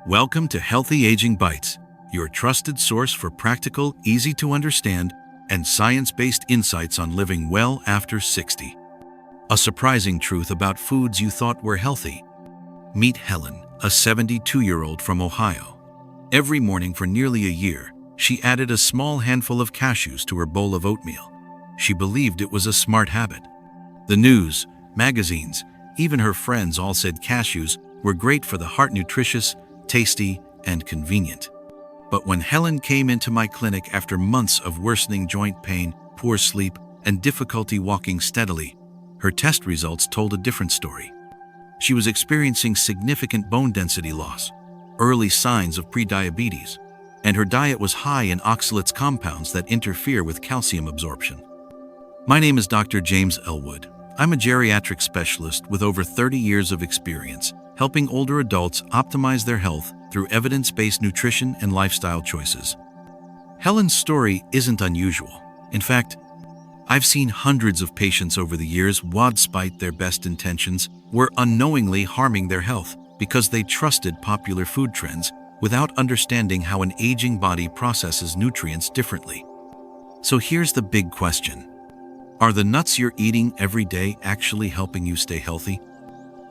Welcome to Healthy Aging Bites, your trusted source for practical, easy to understand, and science-based insights on living well after 60. A surprising truth about foods you thought were healthy. Meet Helen, a 72-year-old from Ohio. Every morning for nearly a year, she added a small handful of cashews to her bowl of oatmeal. She believed it was a smart habit. The news, magazines, even her friends all said cashews were great for the heart, nutritious, tasty, and convenient. But when Helen came into my clinic after months of worsening joint pain, poor sleep, and difficulty walking steadily, her test results told a different story. She was experiencing significant bone density loss, early signs of prediabetes, and her diet was high in oxalates compounds that interfere with calcium absorption. My name is Dr. James Ellwood. I'm a geriatric specialist with over 30 years of experience helping older adults optimize their health through evidence-based nutrition and lifestyle choices. Helen's story isn't unusual. In fact, I've seen hundreds of patients over the years who, despite their best intentions, were unknowingly harming their health because they trusted popular food trends without understanding how an aging body processes nutrients differently. So here's the big question. Are the nuts you're eating every day actually helping you stay healthy?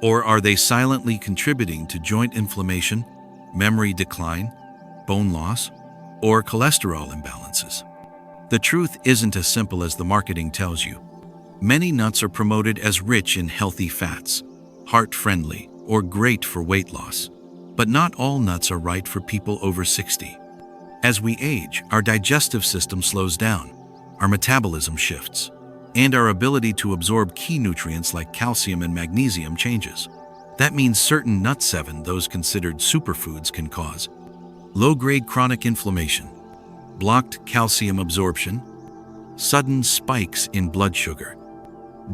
Or are they silently contributing to joint inflammation, memory decline, bone loss, or cholesterol imbalances? The truth isn't as simple as the marketing tells you. Many nuts are promoted as rich in healthy fats, heart-friendly, or great for weight loss. But not all nuts are right for people over 60. As we age, our digestive system slows down, our metabolism shifts, and our ability to absorb key nutrients like calcium and magnesium changes. That means certain nuts, those considered superfoods, can cause low-grade chronic inflammation, blocked calcium absorption, sudden spikes in blood sugar,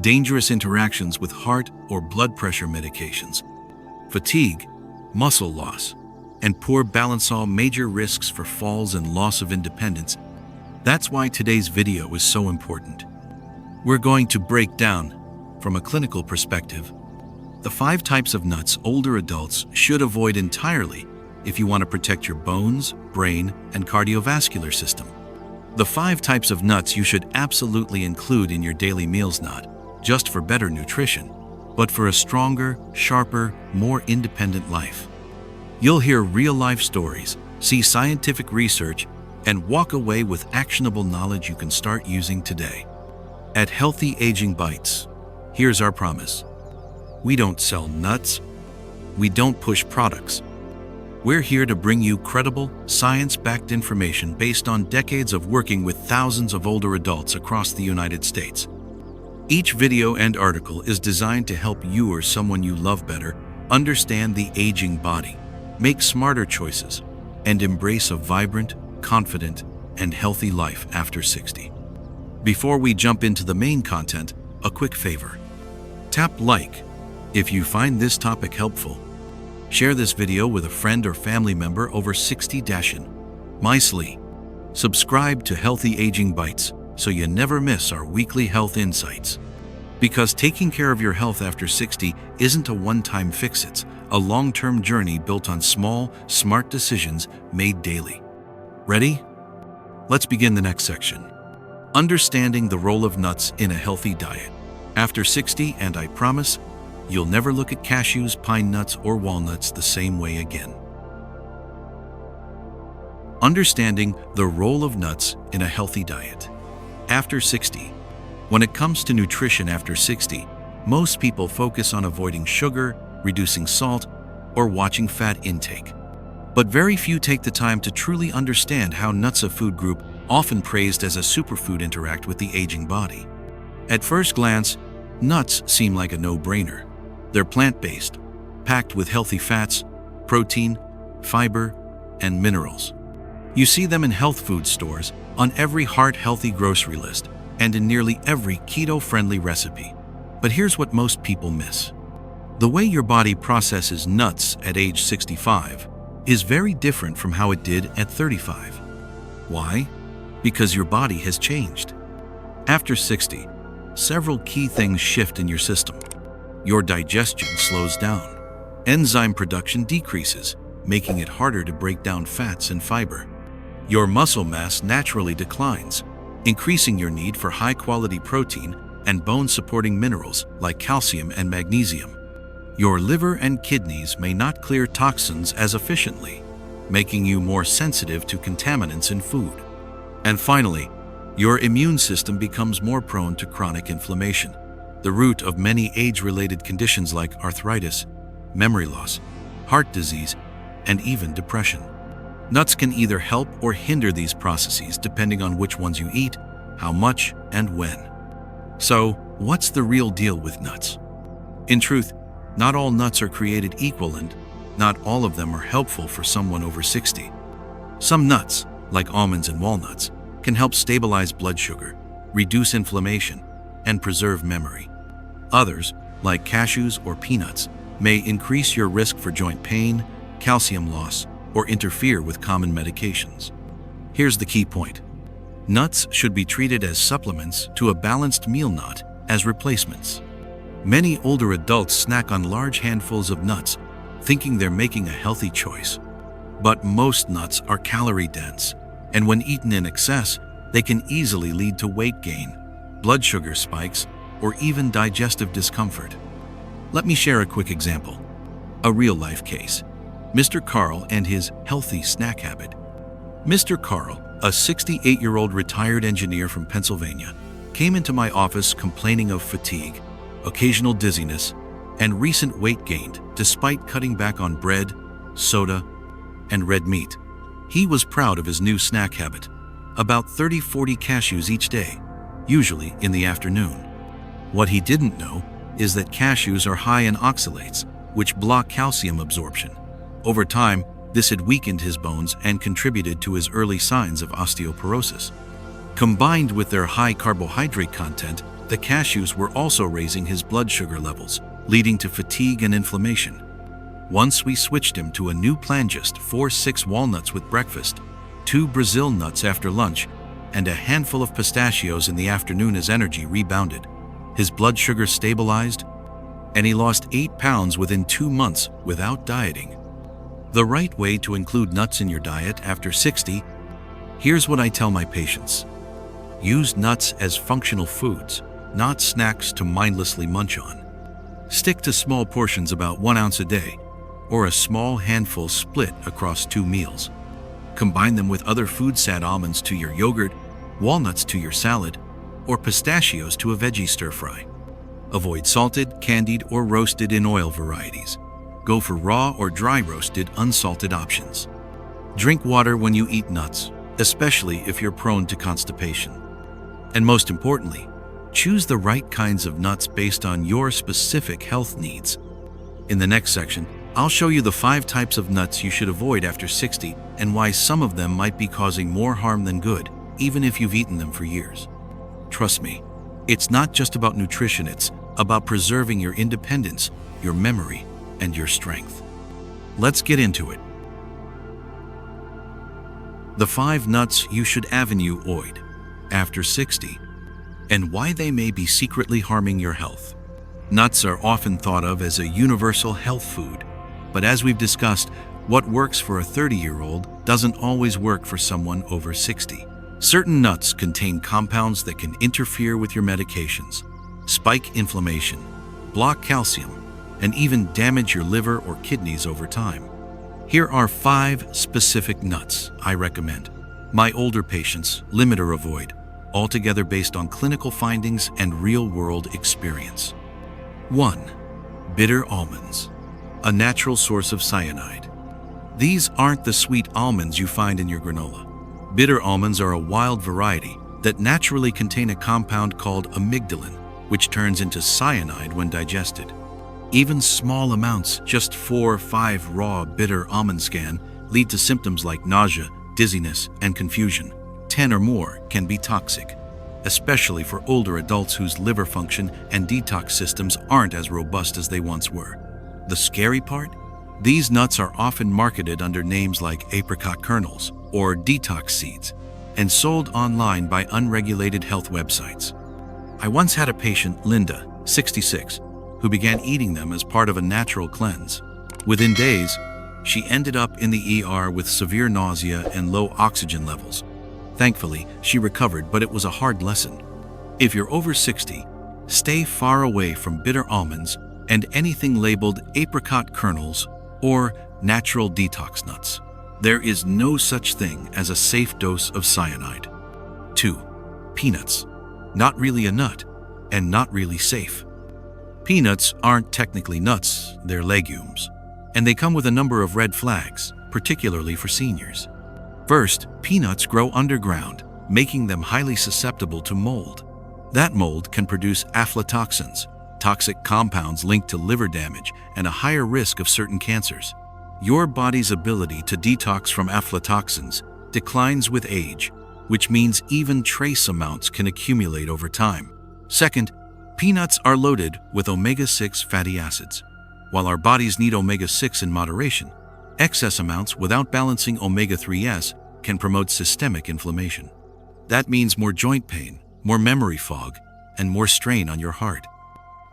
dangerous interactions with heart or blood pressure medications, fatigue, muscle loss, and poor balance, all major risks for falls and loss of independence. That's why today's video is so important. We're going to break down, from a clinical perspective, the 5 types of nuts older adults should avoid entirely if you want to protect your bones, brain, and cardiovascular system. The 5 types of nuts you should absolutely include in your daily meals, not just for better nutrition, but for a stronger, sharper, more independent life. You'll hear real-life stories, see scientific research, and walk away with actionable knowledge you can start using today. At Healthy Aging Bites, here's our promise. We don't sell nuts. We don't push products. We're here to bring you credible, science-backed information based on decades of working with thousands of older adults across the United States. Each video and article is designed to help you or someone you love better understand the aging body, make smarter choices, and embrace a vibrant, confident, and healthy life after 60. Before we jump into the main content, a quick favor. Tap like if you find this topic helpful. Share this video with a friend or family member over 60-in. Nicely. Subscribe to Healthy Aging Bites so you never miss our weekly health insights. Because taking care of your health after 60 isn't a one-time fix, it's a long-term journey built on small, smart decisions made daily. Ready? Let's begin the next section. Understanding the role of nuts in a healthy diet. After 60, and I promise, you'll never look at cashews, pine nuts, or walnuts the same way again. Understanding the role of nuts in a healthy diet. After 60. When it comes to nutrition after 60, most people focus on avoiding sugar, reducing salt, or watching fat intake. But very few take the time to truly understand how nuts, a food group often praised as a superfood, interact with the aging body. At first glance, nuts seem like a no-brainer. They're plant-based, packed with healthy fats, protein, fiber, and minerals. You see them in health food stores, on every heart-healthy grocery list, and in nearly every keto-friendly recipe. But here's what most people miss. The way your body processes nuts at age 65 is very different from how it did at 35. Why? Because your body has changed. After 60, several key things shift in your system. Your digestion slows down, enzyme production decreases, making it harder to break down fats and fiber. Your muscle mass naturally declines, increasing your need for high-quality protein and bone-supporting minerals like calcium and magnesium. Your liver and kidneys may not clear toxins as efficiently, making you more sensitive to contaminants in food. And finally, your immune system becomes more prone to chronic inflammation, the root of many age-related conditions like arthritis, memory loss, heart disease, and even depression. Nuts can either help or hinder these processes depending on which ones you eat, how much, and when. So, what's the real deal with nuts? In truth, not all nuts are created equal, and not all of them are helpful for someone over 60. Some nuts, like almonds and walnuts, can help stabilize blood sugar, reduce inflammation, and preserve memory. Others, like cashews or peanuts, may increase your risk for joint pain, calcium loss, or interfere with common medications. Here's the key point. Nuts should be treated as supplements to a balanced meal, not as replacements. Many older adults snack on large handfuls of nuts, thinking they're making a healthy choice. But most nuts are calorie-dense, and when eaten in excess, they can easily lead to weight gain, blood sugar spikes, or even digestive discomfort. Let me share a quick example. A real-life case. Mr. Carl and his healthy snack habit. Mr. Carl, a 68-year-old retired engineer from Pennsylvania, came into my office complaining of fatigue, occasional dizziness, and recent weight gained despite cutting back on bread, soda, and red meat. He was proud of his new snack habit, about 30-40 cashews each day, usually in the afternoon. What he didn't know is that cashews are high in oxalates, which block calcium absorption. Over time, this had weakened his bones and contributed to his early signs of osteoporosis. Combined with their high carbohydrate content, the cashews were also raising his blood sugar levels, leading to fatigue and inflammation. Once we switched him to a new plan: just 4-6 walnuts with breakfast, 2 Brazil nuts after lunch, and a handful of pistachios in the afternoon as energy rebounded. His blood sugar stabilized, and he lost 8 pounds within 2 months without dieting. The right way to include nuts in your diet after 60. Here's what I tell my patients. Use nuts as functional foods, not snacks to mindlessly munch on. Stick to small portions, about 1 ounce a day, or a small handful split across 2 meals. Combine them with other foods: add almonds to your yogurt, walnuts to your salad, or pistachios to a veggie stir-fry. Avoid salted, candied, or roasted in oil varieties. Go for raw or dry roasted, unsalted options. Drink water when you eat nuts, especially if you're prone to constipation. And most importantly, choose the right kinds of nuts based on your specific health needs. In the next section, I'll show you the 5 types of nuts you should avoid after 60 and why some of them might be causing more harm than good, even if you've eaten them for years. Trust me, it's not just about nutrition, it's about preserving your independence, your memory, and your strength. Let's get into it. The 5 nuts you should avoid after 60, and why they may be secretly harming your health. Nuts are often thought of as a universal health food, but as we've discussed, what works for a 30-year-old doesn't always work for someone over 60. Certain nuts contain compounds that can interfere with your medications, spike inflammation, block calcium, and even damage your liver or kidneys over time. Here are 5 specific nuts I recommend my older patients limit or avoid, altogether based on clinical findings and real-world experience. 1. Bitter almonds, a natural source of cyanide. These aren't the sweet almonds you find in your granola. Bitter almonds are a wild variety that naturally contain a compound called amygdalin, which turns into cyanide when digested. Even small amounts, just 4 or 5 raw bitter almonds, can lead to symptoms like nausea, dizziness, and confusion. 10 or more can be toxic, especially for older adults whose liver function and detox systems aren't as robust as they once were. The scary part? These nuts are often marketed under names like apricot kernels or detox seeds and sold online by unregulated health websites. I once had a patient, Linda, 66, who began eating them as part of a natural cleanse. Within days, She ended up in the ER with severe nausea and low oxygen levels. Thankfully, she recovered, but it was a hard lesson. If you're over 60, stay far away from bitter almonds and anything labeled apricot kernels or natural detox nuts. There is no such thing as a safe dose of cyanide. 2. Peanuts. Not really a nut, and not really safe. Peanuts aren't technically nuts, they're legumes, and they come with a number of red flags, particularly for seniors. First, peanuts grow underground, making them highly susceptible to mold. That mold can produce aflatoxins, toxic compounds linked to liver damage and a higher risk of certain cancers. Your body's ability to detox from aflatoxins declines with age, which means even trace amounts can accumulate over time. Second, peanuts are loaded with omega-6 fatty acids. While our bodies need omega-6 in moderation, excess amounts without balancing omega-3s can promote systemic inflammation. That means more joint pain, more memory fog, and more strain on your heart.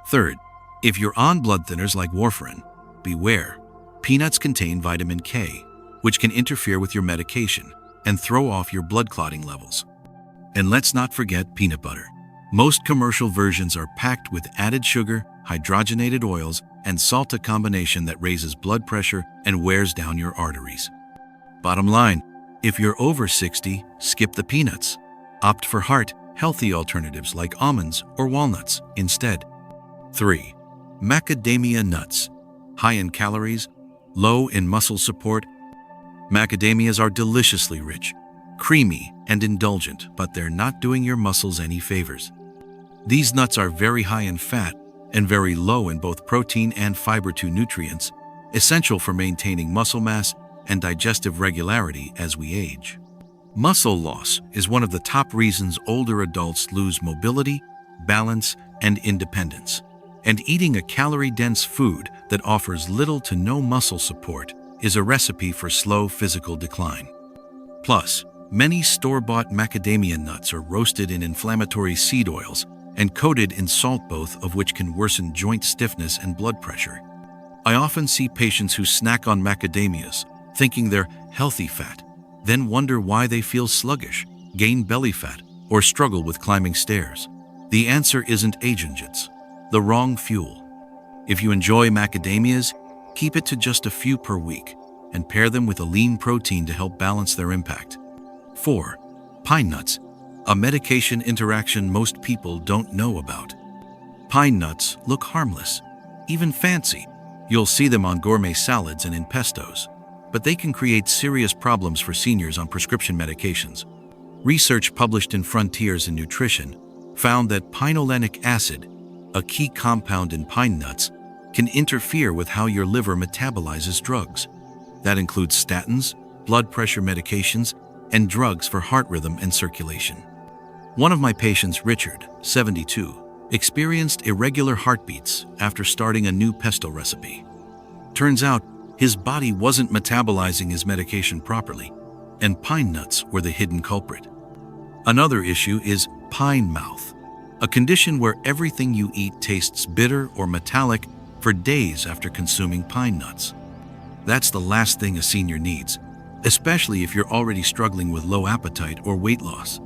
Third, if you're on blood thinners like warfarin, beware. Peanuts contain vitamin K, which can interfere with your medication and throw off your blood clotting levels. And let's not forget peanut butter. Most commercial versions are packed with added sugar, hydrogenated oils, and salt, a combination that raises blood pressure and wears down your arteries. Bottom line, if you're over 60, skip the peanuts. Opt for healthy alternatives like almonds or walnuts instead. 3. Macadamia nuts. High in calories, low in muscle support. Macadamias are deliciously rich, creamy, and indulgent, but they're not doing your muscles any favors. These nuts are very high in fat and very low in both protein and fiber, 2 nutrients, essential for maintaining muscle mass and digestive regularity as we age. Muscle loss is one of the top reasons older adults lose mobility, balance, and independence. And eating a calorie-dense food that offers little to no muscle support is a recipe for slow physical decline. Plus, many store-bought macadamia nuts are roasted in inflammatory seed oils and coated in salt, both of which can worsen joint stiffness and blood pressure. I often see patients who snack on macadamias, thinking they're healthy fat, then wonder why they feel sluggish, gain belly fat, or struggle with climbing stairs. The answer isn't agingwell, the wrong fuel. If you enjoy macadamias, keep it to just a few per week and pair them with a lean protein to help balance their impact. 4. Pine nuts, a medication interaction most people don't know about. Pine nuts look harmless, even fancy. You'll see them on gourmet salads and in pestos, but they can create serious problems for seniors on prescription medications. Research published in Frontiers in Nutrition found that pinolenic acid, a key compound in pine nuts, can interfere with how your liver metabolizes drugs. That includes statins, blood pressure medications, and drugs for heart rhythm and circulation. One of my patients, Richard, 72, experienced irregular heartbeats after starting a new pesto recipe. Turns out, his body wasn't metabolizing his medication properly, and pine nuts were the hidden culprit. Another issue is pine mouth, a condition where everything you eat tastes bitter or metallic for days after consuming pine nuts. That's the last thing a senior needs, especially if you're already struggling with low appetite or weight loss.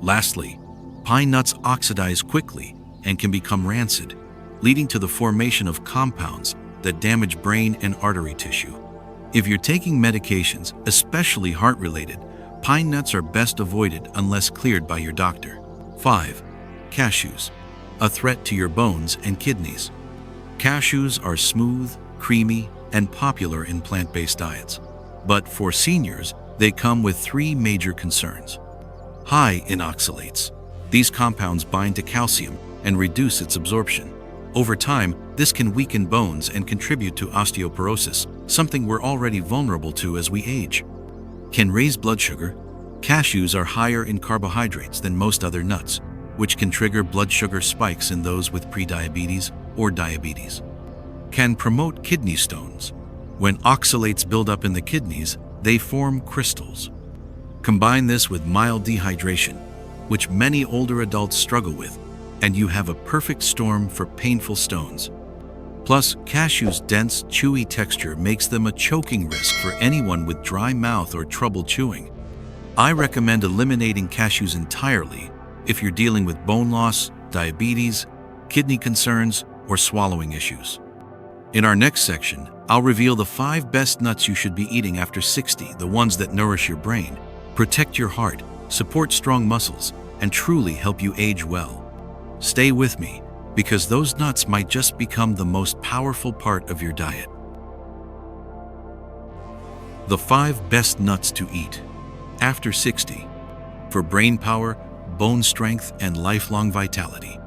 Lastly, pine nuts oxidize quickly and can become rancid, leading to the formation of compounds that damage brain and artery tissue. If you're taking medications, especially heart-related, pine nuts are best avoided unless cleared by your doctor. 5. Cashews, a threat to your bones and kidneys. Cashews are smooth, creamy, and popular in plant-based diets. But for seniors, they come with 3 major concerns. High in oxalates. These compounds bind to calcium and reduce its absorption. Over time, this can weaken bones and contribute to osteoporosis, something we're already vulnerable to as we age. Can raise blood sugar. Cashews are higher in carbohydrates than most other nuts, which can trigger blood sugar spikes in those with prediabetes or diabetes. Can promote kidney stones. When oxalates build up in the kidneys, they form crystals. Combine this with mild dehydration, which many older adults struggle with, and you have a perfect storm for painful stones. Plus, cashews' dense, chewy texture makes them a choking risk for anyone with dry mouth or trouble chewing. I recommend eliminating cashews entirely if you're dealing with bone loss, diabetes, kidney concerns, or swallowing issues. In our next section, I'll reveal the 5 best nuts you should be eating after 60, the ones that nourish your brain, protect your heart, support strong muscles, and truly help you age well. Stay with me, because those nuts might just become the most powerful part of your diet. The 5 best nuts to eat after 60 for brain power, bone strength, and lifelong vitality.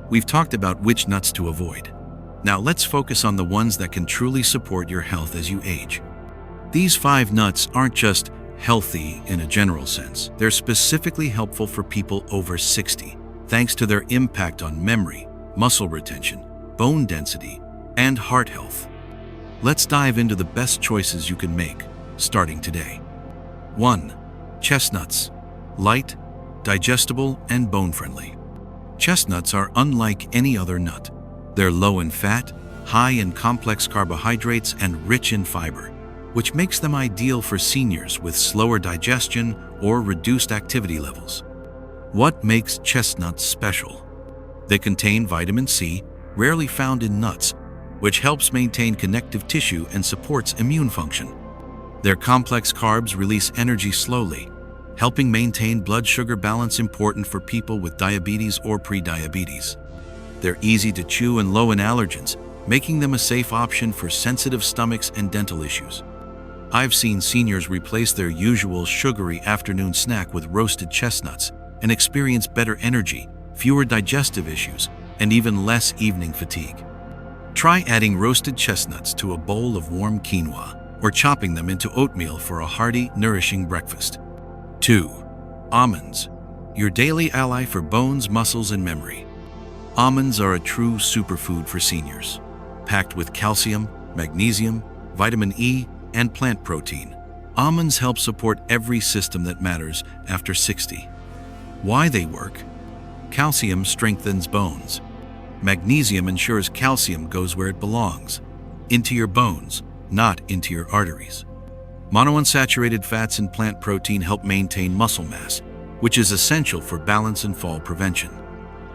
We've talked about which nuts to avoid. Now let's focus on the ones that can truly support your health as you age. These 5 nuts aren't just healthy in a general sense. They're specifically helpful for people over 60, thanks to their impact on memory, muscle retention, bone density, and heart health. Let's dive into the best choices you can make, starting today. 1. Chestnuts. Light, digestible, and bone-friendly. Chestnuts are unlike any other nut. They're low in fat, high in complex carbohydrates, and rich in fiber, which makes them ideal for seniors with slower digestion or reduced activity levels. What makes chestnuts special? They contain vitamin C, rarely found in nuts, which helps maintain connective tissue and supports immune function. Their complex carbs release energy slowly, helping maintain blood sugar balance, important for people with diabetes or prediabetes. They're easy to chew and low in allergens, making them a safe option for sensitive stomachs and dental issues. I've seen seniors replace their usual sugary afternoon snack with roasted chestnuts and experience better energy, fewer digestive issues, and even less evening fatigue. Try adding roasted chestnuts to a bowl of warm quinoa or chopping them into oatmeal for a hearty, nourishing breakfast. 2. Almonds. Your daily ally for bones, muscles, and memory. Almonds are a true superfood for seniors, packed with calcium, magnesium, vitamin E, and plant protein. Almonds help support every system that matters after 60. Why they work? Calcium strengthens bones. Magnesium ensures calcium goes where it belongs, into your bones, not into your arteries. Monounsaturated fats and plant protein help maintain muscle mass, which is essential for balance and fall prevention.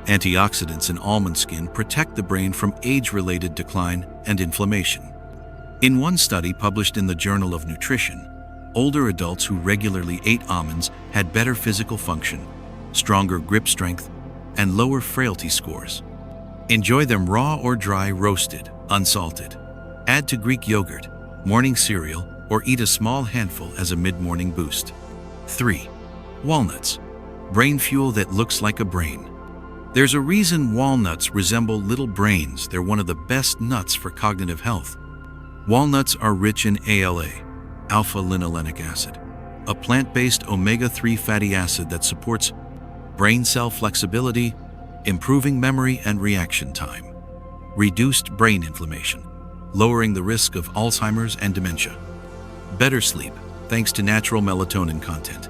Antioxidants in almond skin protect the brain from age-related decline and inflammation. In one study published in the Journal of Nutrition, older adults who regularly ate almonds had better physical function, stronger grip strength, and lower frailty scores. Enjoy them raw or dry, roasted, unsalted. Add to Greek yogurt, morning cereal, or eat a small handful as a mid-morning boost. 3. Walnuts. Brain fuel that looks like a brain. There's a reason walnuts resemble little brains. They're one of the best nuts for cognitive health. Walnuts are rich in ALA, alpha-linolenic acid, a plant-based omega-3 fatty acid that supports brain cell flexibility, improving memory and reaction time, reduced brain inflammation, lowering the risk of Alzheimer's and dementia, better sleep thanks to natural melatonin content.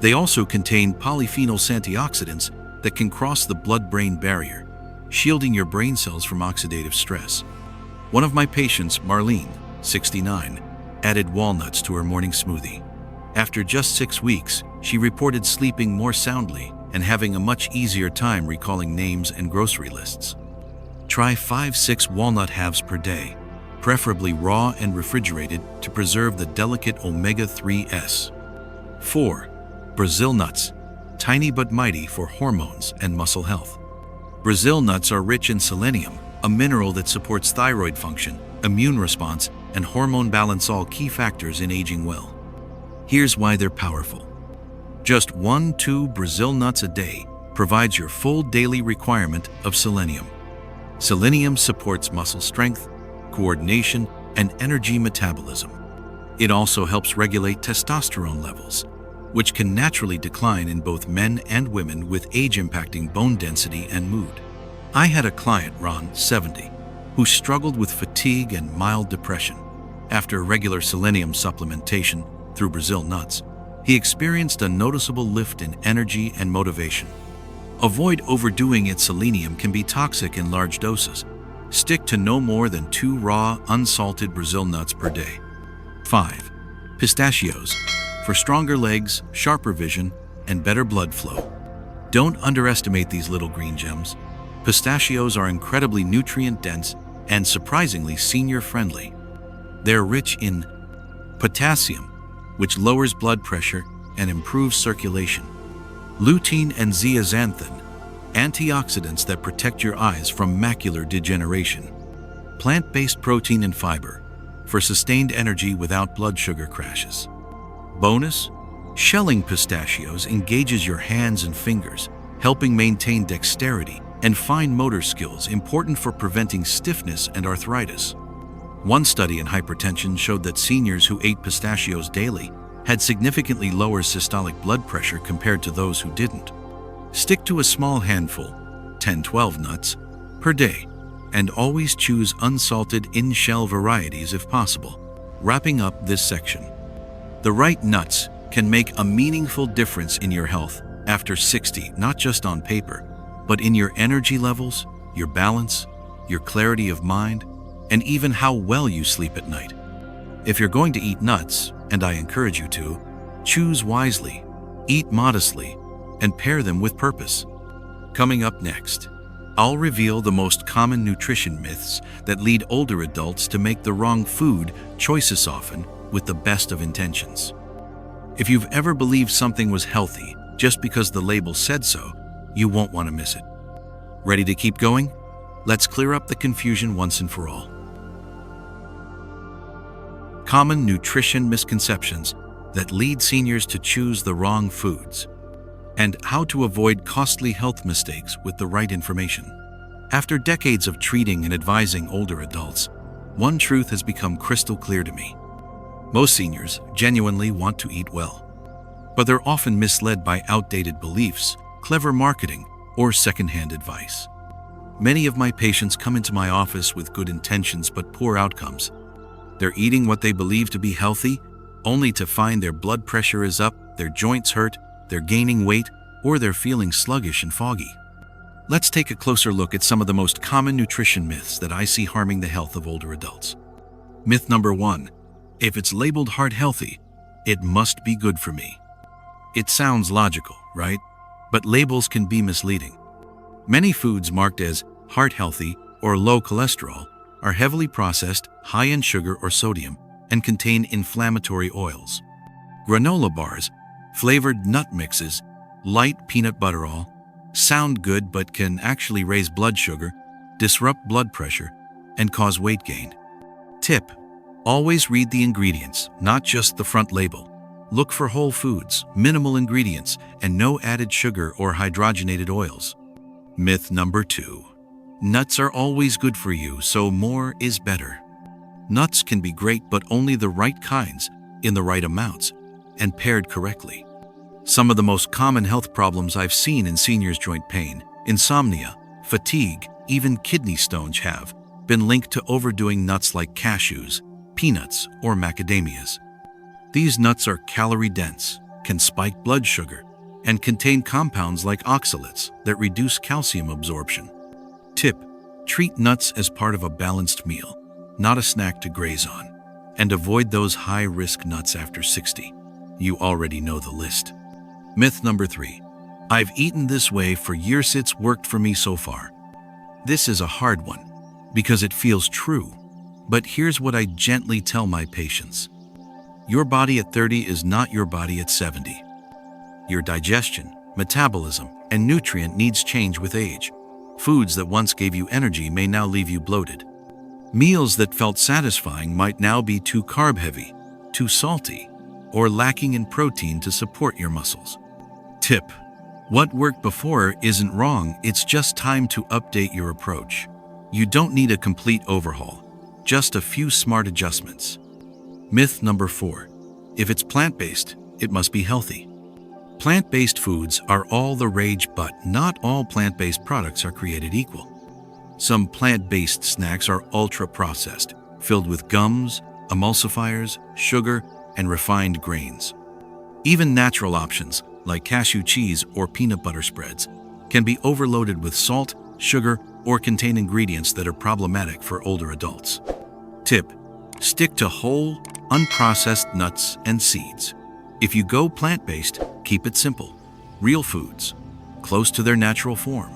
They also contain polyphenols, antioxidants that can cross the blood-brain barrier, shielding your brain cells from oxidative stress. One of my patients, Marlene, 69, added walnuts to her morning smoothie. After just 6 weeks, she reported sleeping more soundly and having a much easier time recalling names and grocery lists. Try 5-6 walnut halves per day, preferably raw and refrigerated to preserve the delicate omega-3s. 4. Brazil nuts. Tiny but mighty for hormones and muscle health. Brazil nuts are rich in selenium, a mineral that supports thyroid function, immune response, and hormone balance, all key factors in aging well. Here's why they're powerful. Just 1-2 Brazil nuts a day provides your full daily requirement of selenium. Selenium supports muscle strength, coordination, and energy metabolism. It also helps regulate testosterone levels, which can naturally decline in both men and women with age, impacting bone density and mood. I had a client, Ron, 70, who struggled with fatigue and mild depression. After regular selenium supplementation through Brazil nuts, he experienced a noticeable lift in energy and motivation. Avoid overdoing it. Selenium can be toxic in large doses, Stick to no more than 2 raw, unsalted Brazil nuts per day. 5. Pistachios, for stronger legs, sharper vision, and better blood flow. Don't underestimate these little green gems. Pistachios are incredibly nutrient-dense and surprisingly senior-friendly. They're rich in potassium, which lowers blood pressure and improves circulation, lutein and zeaxanthin, antioxidants that protect your eyes from macular degeneration, plant-based protein and fiber, for sustained energy without blood sugar crashes. Bonus, shelling pistachios engages your hands and fingers, helping maintain dexterity and fine motor skills important for preventing stiffness and arthritis. One study in hypertension showed that seniors who ate pistachios daily had significantly lower systolic blood pressure compared to those who didn't. Stick to a small handful, 10-12 nuts, per day, and always choose unsalted in-shell varieties if possible. Wrapping up this section, the right nuts can make a meaningful difference in your health after 60, not just on paper, but in your energy levels, your balance, your clarity of mind, and even how well you sleep at night. If you're going to eat nuts, and I encourage you to, choose wisely, eat modestly, and pair them with purpose. Coming up next, I'll reveal the most common nutrition myths that lead older adults to make the wrong food choices, often with the best of intentions. If you've ever believed something was healthy just because the label said so, you won't want to miss it. Ready to keep going? Let's clear up the confusion once and for all. Common nutrition misconceptions that lead seniors to choose the wrong foods, and how to avoid costly health mistakes with the right information. After decades of treating and advising older adults, one truth has become crystal clear to me. Most seniors genuinely want to eat well, but they're often misled by outdated beliefs, clever marketing, or secondhand advice. Many of my patients come into my office with good intentions but poor outcomes. They're eating what they believe to be healthy, only to find their blood pressure is up, their joints hurt, they're gaining weight, or they're feeling sluggish and foggy. Let's take a closer look at some of the most common nutrition myths that I see harming the health of older adults. Myth number 1. If it's labeled heart healthy, it must be good for me. It sounds logical, right? But labels can be misleading. Many foods marked as heart healthy or low cholesterol are heavily processed, high in sugar or sodium, and contain inflammatory oils. Granola bars, flavored nut mixes, light peanut butter all sound good but can actually raise blood sugar, disrupt blood pressure, and cause weight gain. Tip: always read the ingredients, not just the front label. Look for whole foods, minimal ingredients, and no added sugar or hydrogenated oils. Myth number 2. Nuts are always good for you, so more is better. Nuts can be great, but only the right kinds, in the right amounts, and paired correctly. Some of the most common health problems I've seen in seniors: joint pain, insomnia, fatigue, even kidney stones have been linked to overdoing nuts like cashews, peanuts, or macadamias. These nuts are calorie-dense, can spike blood sugar, and contain compounds like oxalates that reduce calcium absorption. Tip: treat nuts as part of a balanced meal, not a snack to graze on, and avoid those high-risk nuts after 60. You already know the list. Myth number 3. I've eaten this way for years, it's worked for me so far. This is a hard one, because it feels true. But here's what I gently tell my patients. Your body at 30 is not your body at 70. Your digestion, metabolism, and nutrient needs change with age. Foods that once gave you energy may now leave you bloated. Meals that felt satisfying might now be too carb-heavy, too salty, or lacking in protein to support your muscles. Tip: what worked before isn't wrong, it's just time to update your approach. You don't need a complete overhaul, just a few smart adjustments. Myth number 4. If it's plant-based, it must be healthy. Plant-based foods are all the rage, but not all plant-based products are created equal. Some plant-based snacks are ultra-processed, filled with gums, emulsifiers, sugar, and refined grains. Even natural options, like cashew cheese or peanut butter spreads, can be overloaded with salt, sugar, or contain ingredients that are problematic for older adults. Tip: stick to whole, unprocessed nuts and seeds. If you go plant-based, keep it simple. Real foods, close to their natural form.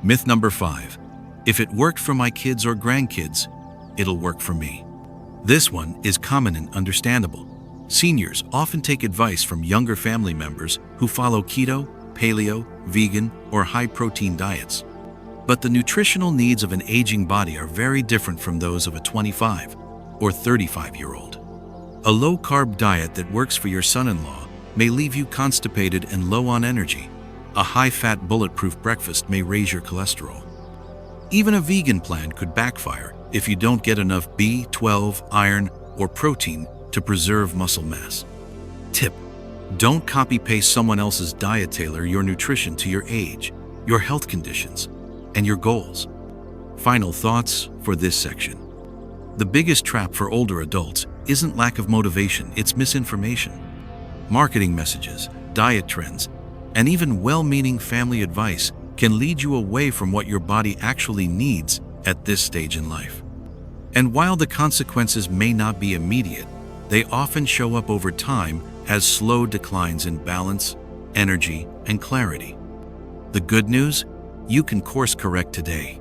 Myth number 5. If it worked for my kids or grandkids, it'll work for me. This one is common and understandable. Seniors often take advice from younger family members who follow keto, paleo, vegan, or high-protein diets. But the nutritional needs of an aging body are very different from those of a 25 or 35-year-old. A low-carb diet that works for your son-in-law may leave you constipated and low on energy. A high-fat bulletproof breakfast may raise your cholesterol. Even a vegan plan could backfire if you don't get enough B12, iron, or protein to preserve muscle mass. Tip: don't copy-paste someone else's diet. Tailor your nutrition to your age, your health conditions, and your goals. Final thoughts for this section. The biggest trap for older adults isn't lack of motivation, it's misinformation. Marketing messages, diet trends, and even well-meaning family advice can lead you away from what your body actually needs at this stage in life. And while the consequences may not be immediate, they often show up over time as slow declines in balance, energy, and clarity. The good news? You can course correct today.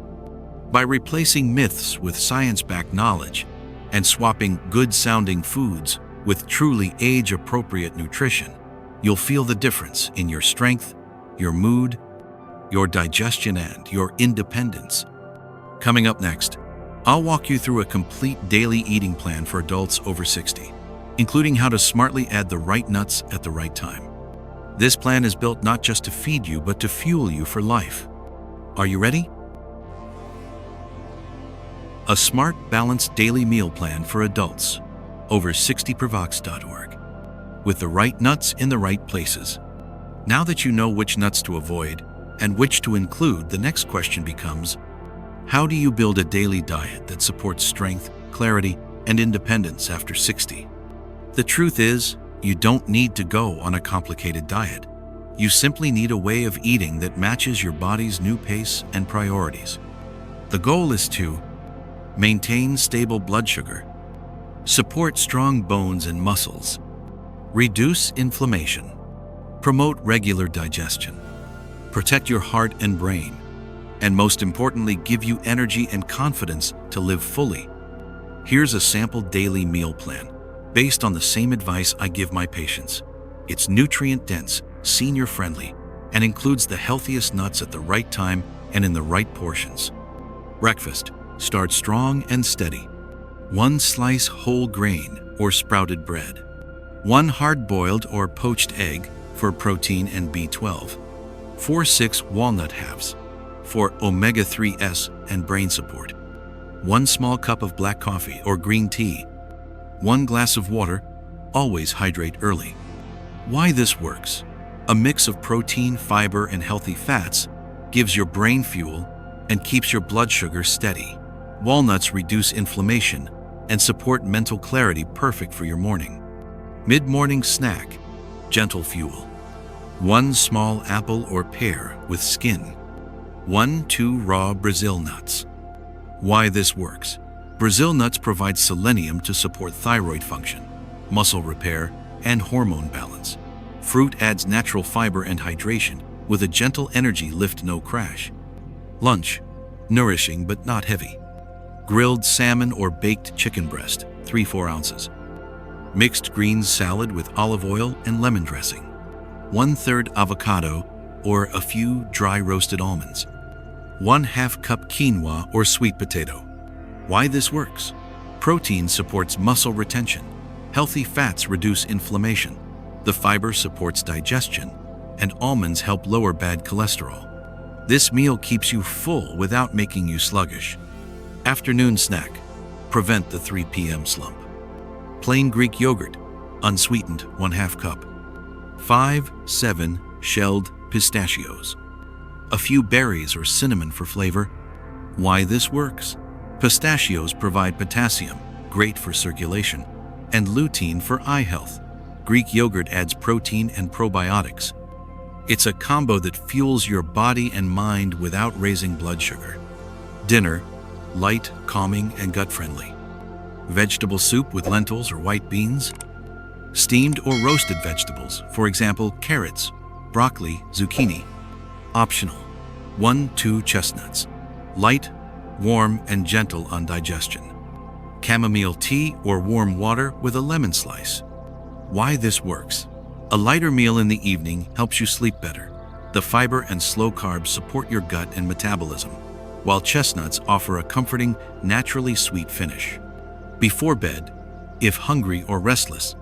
By replacing myths with science-backed knowledge and swapping good-sounding foods with truly age-appropriate nutrition, you'll feel the difference in your strength, your mood, your digestion, and your independence. Coming up next, I'll walk you through a complete daily eating plan for adults over 60, including how to smartly add the right nuts at the right time. This plan is built not just to feed you, but to fuel you for life. Are you ready? A smart, balanced daily meal plan for adults over 60 per Vox.org, with the right nuts in the right places. Now that you know which nuts to avoid and which to include, the next question becomes, how do you build a daily diet that supports strength, clarity, and independence after 60? The truth is, you don't need to go on a complicated diet. You simply need a way of eating that matches your body's new pace and priorities. The goal is to maintain stable blood sugar, support strong bones and muscles, reduce inflammation, promote regular digestion, protect your heart and brain, and most importantly, give you energy and confidence to live fully. Here's a sample daily meal plan based on the same advice I give my patients. It's nutrient-dense, senior-friendly, and includes the healthiest nuts at the right time and in the right portions. Breakfast: start strong and steady. 1 slice whole grain or sprouted bread. 1 hard-boiled or poached egg for protein and B12. 4-6 walnut halves for omega-3s and brain support. 1 small cup of black coffee or green tea. 1 glass of water. Always hydrate early. Why this works? A mix of protein, fiber, and healthy fats gives your brain fuel and keeps your blood sugar steady. Walnuts reduce inflammation and support mental clarity, perfect for your morning. Mid-morning snack: gentle fuel. 1 small apple or pear with skin. 1-2 raw Brazil nuts. Why this works? Brazil nuts provide selenium to support thyroid function, muscle repair, and hormone balance. Fruit adds natural fiber and hydration with a gentle energy lift, no crash. Lunch: nourishing but not heavy. Grilled salmon or baked chicken breast, 3-4 ounces. Mixed greens salad with olive oil and lemon dressing. 1/3 avocado or a few dry roasted almonds. 1/2 cup quinoa or sweet potato. Why this works? Protein supports muscle retention. Healthy fats reduce inflammation. The fiber supports digestion, and almonds help lower bad cholesterol. This meal keeps you full without making you sluggish. Afternoon snack: prevent the 3 p.m. slump. Plain Greek yogurt, unsweetened, 1/2 cup. 5-7 shelled pistachios. A few berries or cinnamon for flavor. Why this works? Pistachios provide potassium, great for circulation, and lutein for eye health. Greek yogurt adds protein and probiotics. It's a combo that fuels your body and mind without raising blood sugar. Dinner, light, calming, and gut-friendly. Vegetable soup with lentils or white beans. Steamed or roasted vegetables, for example, carrots, broccoli, zucchini. Optional. 1-2 chestnuts. Light, warm, and gentle on digestion. Chamomile tea or warm water with a lemon slice. Why this works. A lighter meal in the evening helps you sleep better. The fiber and slow carbs support your gut and metabolism, while chestnuts offer a comforting, naturally sweet finish. Before bed, if hungry or restless,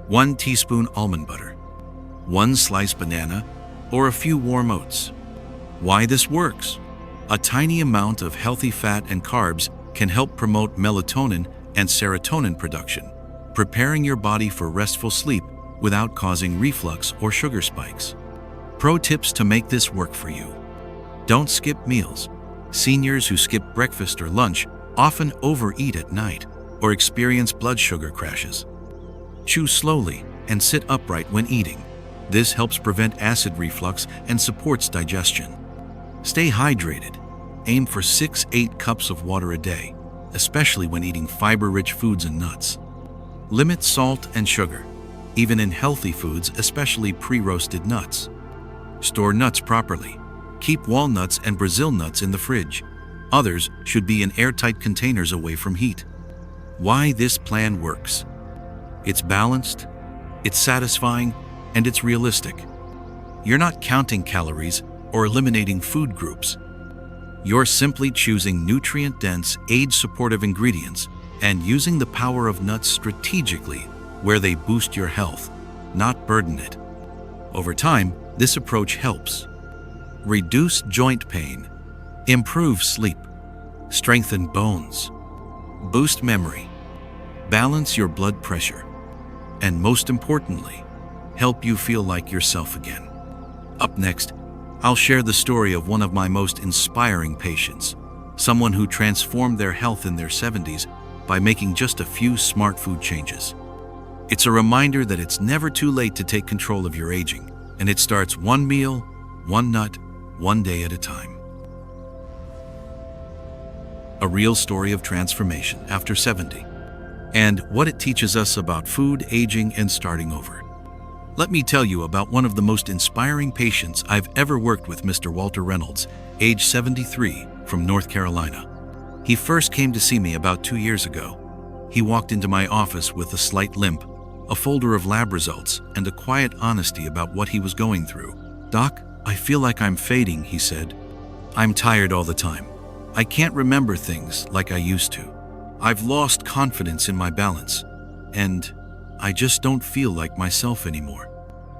1 teaspoon almond butter, 1 sliced banana, or a few warm oats. Why this works. A tiny amount of healthy fat and carbs can help promote melatonin and serotonin production, preparing your body for restful sleep without causing reflux or sugar spikes. Pro tips to make this work for you. Don't skip meals. Seniors who skip breakfast or lunch often overeat at night or experience blood sugar crashes. Chew slowly and sit upright when eating. This helps prevent acid reflux and supports digestion. Stay hydrated. Aim for 6-8 cups of water a day, especially when eating fiber-rich foods and nuts. Limit salt and sugar, even in healthy foods, especially pre-roasted nuts. Store nuts properly. Keep walnuts and Brazil nuts in the fridge. Others should be in airtight containers away from heat. Why this plan works. It's balanced, it's satisfying, and it's realistic. You're not counting calories or eliminating food groups. You're simply choosing nutrient-dense, age-supportive ingredients and using the power of nuts strategically where they boost your health, not burden it. Over time, this approach helps reduce joint pain, improve sleep, strengthen bones, boost memory, balance your blood pressure, and most importantly, help you feel like yourself again. Up next, I'll share the story of one of my most inspiring patients, someone who transformed their health in their 70s by making just a few smart food changes. It's a reminder that it's never too late to take control of your aging, and it starts one meal, one nut, one day at a time. A real story of transformation after 70, and what it teaches us about food, aging, and starting over. Let me tell you about one of the most inspiring patients I've ever worked with, Mr. Walter Reynolds, age 73, from North Carolina. He first came to see me about 2 years ago. He walked into my office with a slight limp, a folder of lab results, and a quiet honesty about what he was going through. "Doc, I feel like I'm fading," he said. "I'm tired all the time. I can't remember things like I used to. I've lost confidence in my balance, and I just don't feel like myself anymore."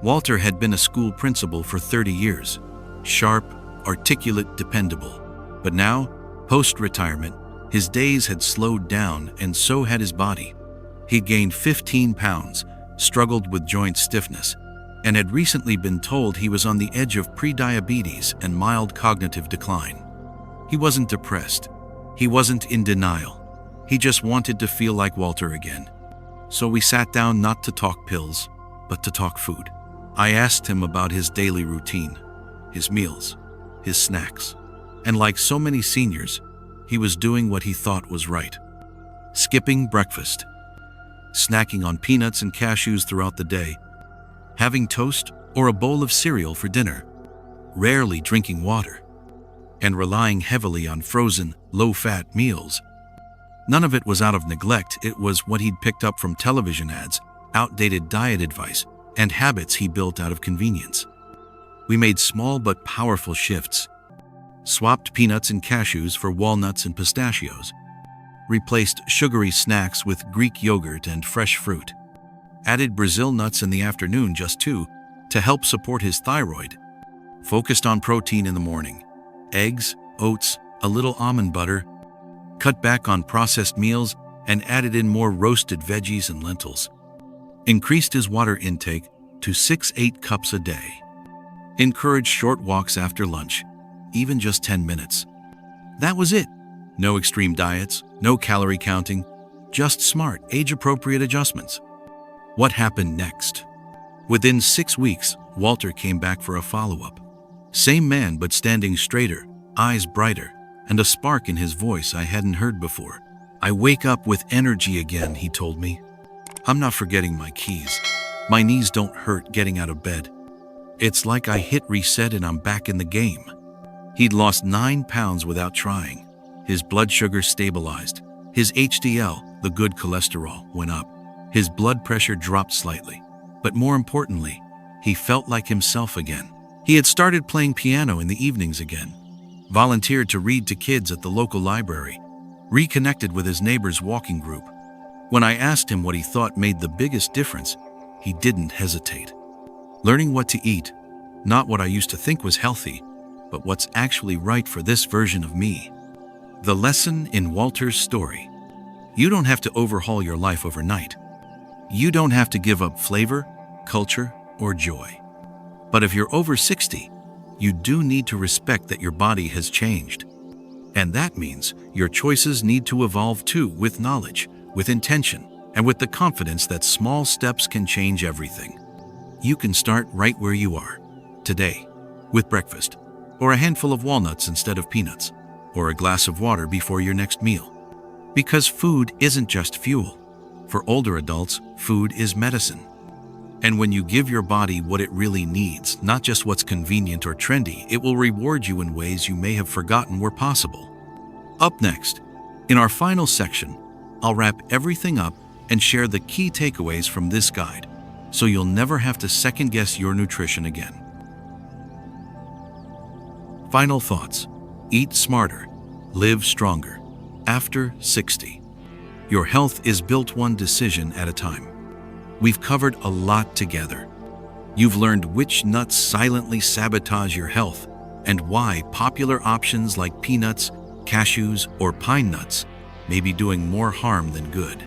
Walter had been a school principal for 30 years, sharp, articulate, dependable. But now, post-retirement, his days had slowed down and so had his body. He'd gained 15 pounds, struggled with joint stiffness, and had recently been told he was on the edge of prediabetes and mild cognitive decline. He wasn't depressed. He wasn't in denial. He just wanted to feel like Walter again. So we sat down not to talk pills, but to talk food. I asked him about his daily routine, his meals, his snacks. And like so many seniors, he was doing what he thought was right. Skipping breakfast, snacking on peanuts and cashews throughout the day, having toast or a bowl of cereal for dinner, rarely drinking water, and relying heavily on frozen, low-fat meals. None of it was out of neglect. It was what he'd picked up from television ads, outdated diet advice, and habits he built out of convenience. We made small but powerful shifts. Swapped peanuts and cashews for walnuts and pistachios. Replaced sugary snacks with Greek yogurt and fresh fruit. Added Brazil nuts in the afternoon, just 2, to help support his thyroid. Focused on protein in the morning. Eggs, oats, a little almond butter. Cut back on processed meals and added in more roasted veggies and lentils. Increased his water intake to 6-8 cups a day. Encouraged short walks after lunch, even just 10 minutes. That was it. No extreme diets, no calorie counting, just smart, age-appropriate adjustments. What happened next? Within 6 weeks, Walter came back for a follow-up. Same man, but standing straighter, eyes brighter, and a spark in his voice I hadn't heard before. "I wake up with energy again," he told me. "I'm not forgetting my keys. My knees don't hurt getting out of bed. It's like I hit reset and I'm back in the game." He'd lost 9 pounds without trying. His blood sugar stabilized. His HDL, the good cholesterol, went up. His blood pressure dropped slightly. But more importantly, he felt like himself again. He had started playing piano in the evenings again, volunteered to read to kids at the local library, reconnected with his neighbor's walking group. When I asked him what he thought made the biggest difference, he didn't hesitate. Learning what to eat, not what I used to think was healthy, but what's actually right for this version of me. The lesson in Walter's story: you don't have to overhaul your life overnight. You don't have to give up flavor, culture, or joy. But if you're over 60, you do need to respect that your body has changed. And that means your choices need to evolve too, with knowledge, with intention, and with the confidence that small steps can change everything. You can start right where you are, today, with breakfast, or a handful of walnuts instead of peanuts, or a glass of water before your next meal. Because food isn't just fuel. For older adults, food is medicine. And when you give your body what it really needs, not just what's convenient or trendy, it will reward you in ways you may have forgotten were possible. Up next, in our final section, I'll wrap everything up and share the key takeaways from this guide, so you'll never have to second-guess your nutrition again. Final thoughts: eat smarter, live stronger. After 60. Your health is built one decision at a time. We've covered a lot together. You've learned which nuts silently sabotage your health and why popular options like peanuts, cashews, or pine nuts may be doing more harm than good.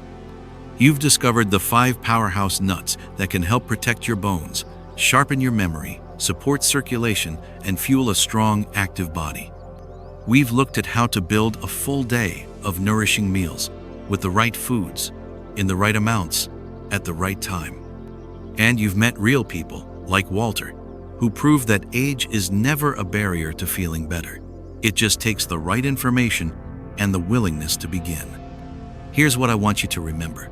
You've discovered the 5 powerhouse nuts that can help protect your bones, sharpen your memory, support circulation, and fuel a strong, active body. We've looked at how to build a full day of nourishing meals with the right foods, in the right amounts, at the right time. And you've met real people, like Walter, who prove that age is never a barrier to feeling better. It just takes the right information and the willingness to begin. Here's what I want you to remember.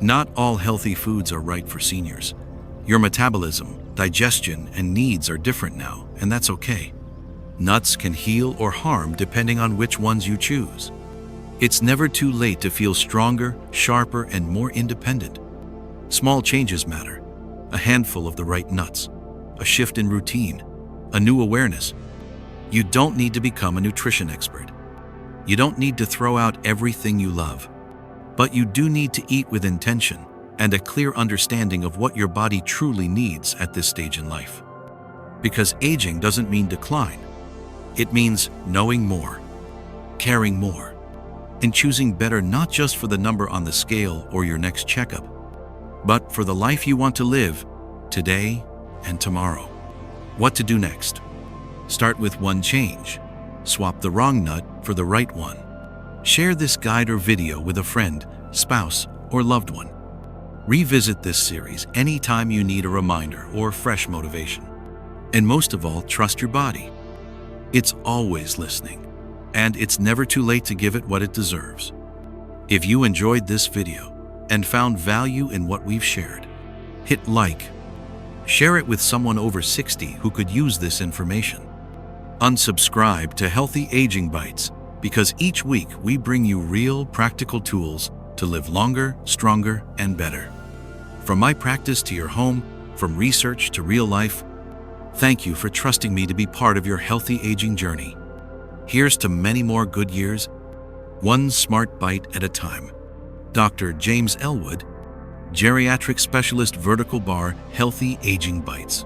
Not all healthy foods are right for seniors. Your metabolism, digestion, and needs are different now, and that's okay. Nuts can heal or harm depending on which ones you choose. It's never too late to feel stronger, sharper, and more independent. Small changes matter. A handful of the right nuts, a shift in routine, a new awareness. You don't need to become a nutrition expert. You don't need to throw out everything you love. But you do need to eat with intention and a clear understanding of what your body truly needs at this stage in life. Because aging doesn't mean decline. It means knowing more, caring more, and choosing better, not just for the number on the scale or your next checkup, but for the life you want to live today and tomorrow. What to do next? Start with one change. Swap the wrong nut for the right one. Share this guide or video with a friend, spouse, or loved one. Revisit this series anytime you need a reminder or fresh motivation. And most of all, trust your body. It's always listening, and it's never too late to give it what it deserves. If you enjoyed this video and found value in what we've shared, hit like. Share it with someone over 60 who could use this information. Unsubscribe to Healthy Aging Bites, because each week we bring you real, practical tools to live longer, stronger, and better. From my practice to your home, from research to real life, thank you for trusting me to be part of your healthy aging journey. Here's to many more good years, one smart bite at a time. Dr. James Ellwood, Geriatric Specialist, Vertical Bar, Healthy Aging Bites.